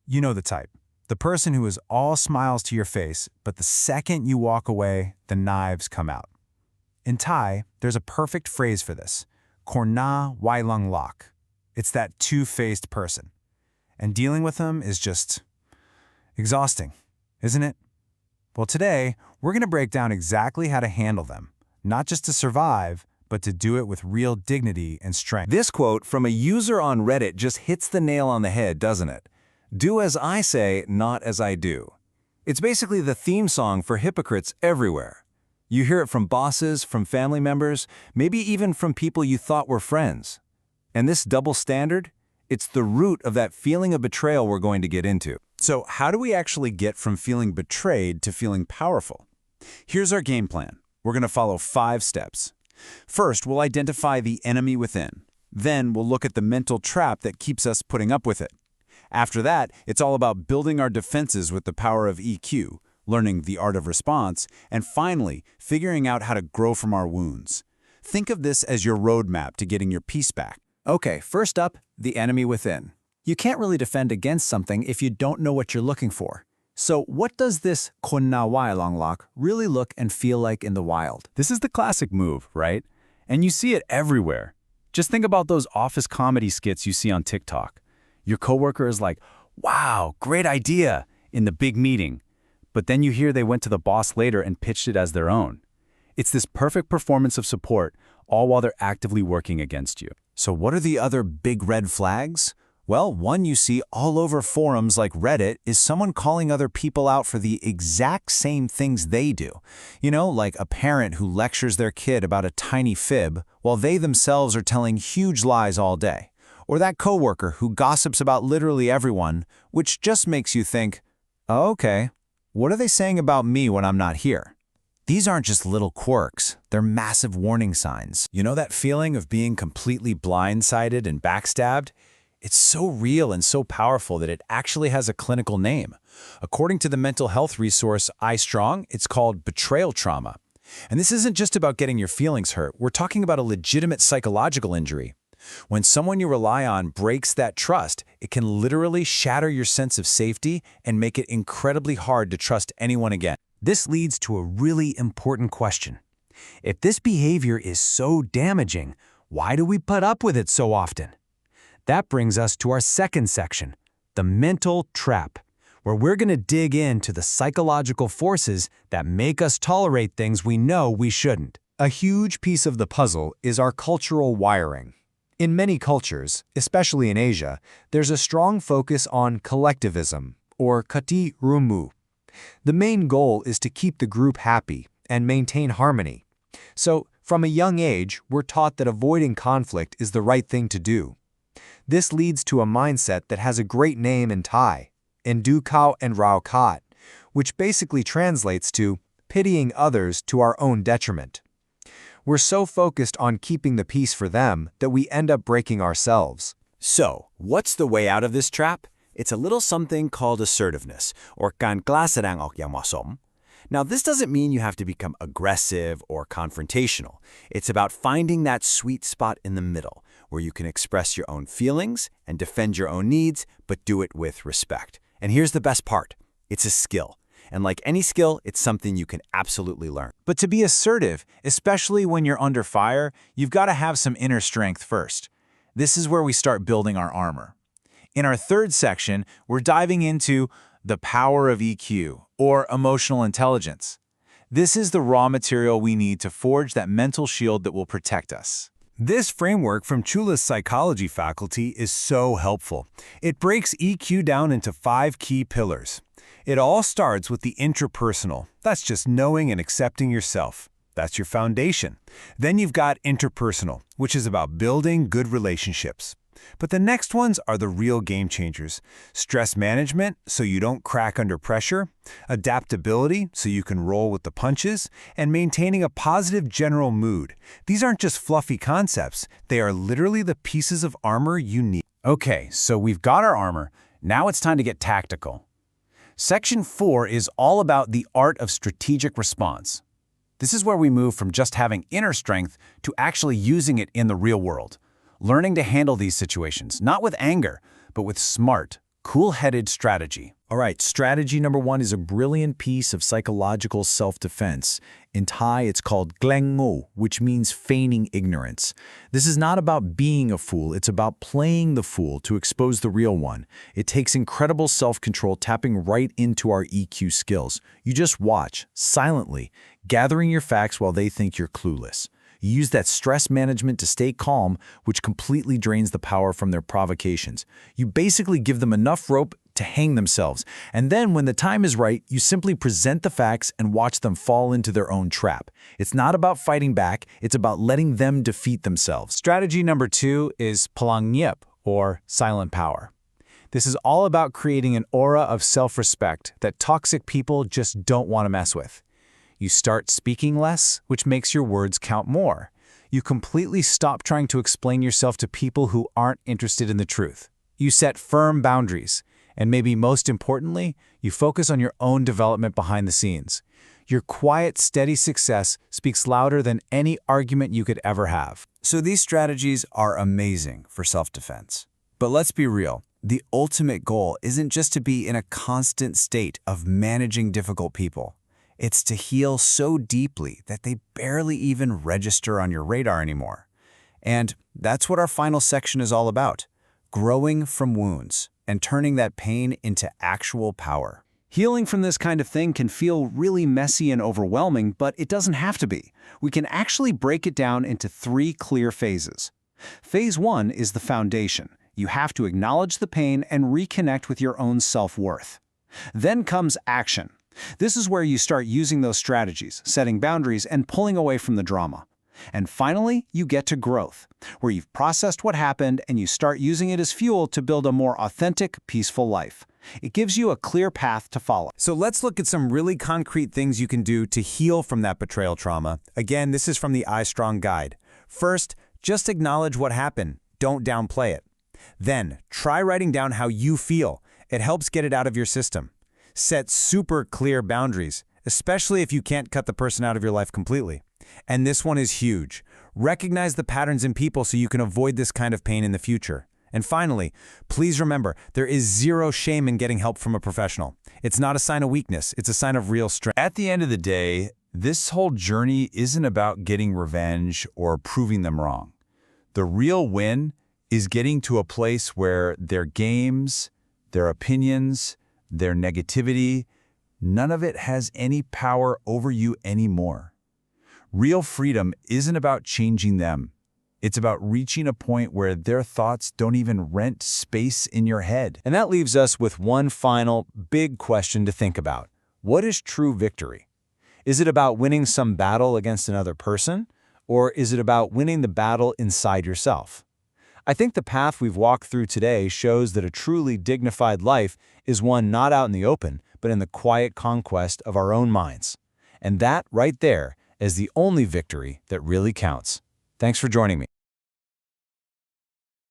You know the type. The person who is all smiles to your face, but the second you walk away, the knives come out. In Thai, there's a perfect phrase for this, Korna Wailung Lok. It's that two-faced person. And dealing with them is just exhausting, isn't it? Well, today, we're going to break down exactly how to handle them, not just to survive, but to do it with real dignity and strength. This quote from a user on Reddit just hits the nail on the head, doesn't it? Do as I say, not as I do. It's basically the theme song for hypocrites everywhere. You hear it from bosses, from family members, maybe even from people you thought were friends. And this double standard? It's the root of that feeling of betrayal we're going to get into. So how do we actually get from feeling betrayed to feeling powerful? Here's our game plan. We're going to follow 5 steps. First, we'll identify the enemy within. Then we'll look at the mental trap that keeps us putting up with it. After that, it's all about building our defenses with the power of EQ, learning the art of response, and finally, figuring out how to grow from our wounds. Think of this as your roadmap to getting your peace back. Okay, first up, the enemy within. You can't really defend against something if you don't know what you're looking for. So what does this Konna Wailonglok really look and feel like in the wild? This is the classic move, right? And you see it everywhere. Just think about those office comedy skits you see on TikTok. Your coworker is like, wow, great idea, in the big meeting. But then you hear they went to the boss later and pitched it as their own. It's this perfect performance of support, all while they're actively working against you. So what are the other big red flags? Well, one you see all over forums like Reddit is someone calling other people out for the exact same things they do. You know, like a parent who lectures their kid about a tiny fib while they themselves are telling huge lies all day. Or that coworker who gossips about literally everyone, which just makes you think, oh, okay, what are they saying about me when I'm not here? These aren't just little quirks, they're massive warning signs. You know that feeling of being completely blindsided and backstabbed? It's so real and so powerful that it actually has a clinical name. According to the mental health resource iStrong, it's called betrayal trauma. And this isn't just about getting your feelings hurt, we're talking about a legitimate psychological injury. When someone you rely on breaks that trust, it can literally shatter your sense of safety and make it incredibly hard to trust anyone again. This leads to a really important question. If this behavior is so damaging, why do we put up with it so often? That brings us to our second section, the mental trap, where we're going to dig into the psychological forces that make us tolerate things we know we shouldn't. A huge piece of the puzzle is our cultural wiring. In many cultures, especially in Asia, there's a strong focus on collectivism, or kati rumu. The main goal is to keep the group happy and maintain harmony. So, from a young age, we're taught that avoiding conflict is the right thing to do. This leads to a mindset that has a great name in Thai, Ndu Kao and Rao Kat, which basically translates to pitying others to our own detriment. We're so focused on keeping the peace for them that we end up breaking ourselves. So, what's the way out of this trap? It's a little something called assertiveness, orการกล้าแสดงออกอย่างเหมาะสม. Now, this doesn't mean you have to become aggressive or confrontational. It's about finding that sweet spot in the middle, where you can express your own feelings and defend your own needs, but do it with respect. And here's the best part. It's a skill. And like any skill, it's something you can absolutely learn. But to be assertive, especially when you're under fire, you've got to have some inner strength first. This is where we start building our armor. In our third section, we're diving into the power of EQ, or emotional intelligence. This is the raw material we need to forge that mental shield that will protect us. This framework from Chula's psychology faculty is so helpful. It breaks EQ down into 5 key pillars. It all starts with the intrapersonal. That's just knowing and accepting yourself. That's your foundation. Then you've got interpersonal, which is about building good relationships. But the next ones are the real game changers. Stress management, so you don't crack under pressure. Adaptability, so you can roll with the punches. And maintaining a positive general mood. These aren't just fluffy concepts. They are literally the pieces of armor you need. Okay, so we've got our armor. Now it's time to get tactical. Section 4 is all about the art of strategic response. This is where we move from just having inner strength to actually using it in the real world. Learning to handle these situations, not with anger, but with smart, cool-headed strategy. All right, strategy number 1 is a brilliant piece of psychological self-defense. In Thai, it's called gleng ngo, which means feigning ignorance. This is not about being a fool, it's about playing the fool to expose the real one. It takes incredible self-control, tapping right into our EQ skills. You just watch, silently, gathering your facts while they think you're clueless. You use that stress management to stay calm, which completely drains the power from their provocations. You basically give them enough rope to hang themselves, and then when the time is right, you simply present the facts and watch them fall into their own trap. It's not about fighting back, it's about letting them defeat themselves. Strategy number 2 is palang nyep, or silent power. This is all about creating an aura of self-respect that toxic people just don't want to mess with. You start speaking less, which makes your words count more. You completely stop trying to explain yourself to people who aren't interested in the truth. You set firm boundaries. And maybe most importantly, you focus on your own development behind the scenes. Your quiet, steady success speaks louder than any argument you could ever have. So these strategies are amazing for self-defense. But let's be real, the ultimate goal isn't just to be in a constant state of managing difficult people. It's to heal so deeply that they barely even register on your radar anymore. And that's what our final section is all about, growing from wounds and turning that pain into actual power. Healing from this kind of thing can feel really messy and overwhelming, but it doesn't have to be. We can actually break it down into 3 clear phases. Phase 1 is the foundation. You have to acknowledge the pain and reconnect with your own self-worth. Then comes action. This is where you start using those strategies, setting boundaries, and pulling away from the drama. And finally, you get to growth, where you've processed what happened and you start using it as fuel to build a more authentic, peaceful life. It gives you a clear path to follow. So let's look at some really concrete things you can do to heal from that betrayal trauma. Again, this is from the iStrong Guide. First, just acknowledge what happened. Don't downplay it. Then, try writing down how you feel. It helps get it out of your system. Set super clear boundaries, especially if you can't cut the person out of your life completely. And this one is huge. Recognize the patterns in people so you can avoid this kind of pain in the future. And finally, please remember, there is zero shame in getting help from a professional. It's not a sign of weakness, it's a sign of real strength. At the end of the day, this whole journey isn't about getting revenge or proving them wrong. The real win is getting to a place where their games, their opinions, their negativity, none of it has any power over you anymore. Real freedom isn't about changing them. It's about reaching a point where their thoughts don't even rent space in your head. And that leaves us with one final big question to think about. What is true victory? Is it about winning some battle against another person? Or is it about winning the battle inside yourself? I think the path we've walked through today shows that a truly dignified life is one not out in the open, but in the quiet conquest of our own minds. And that right there is the only victory that really counts. Thanks for joining me.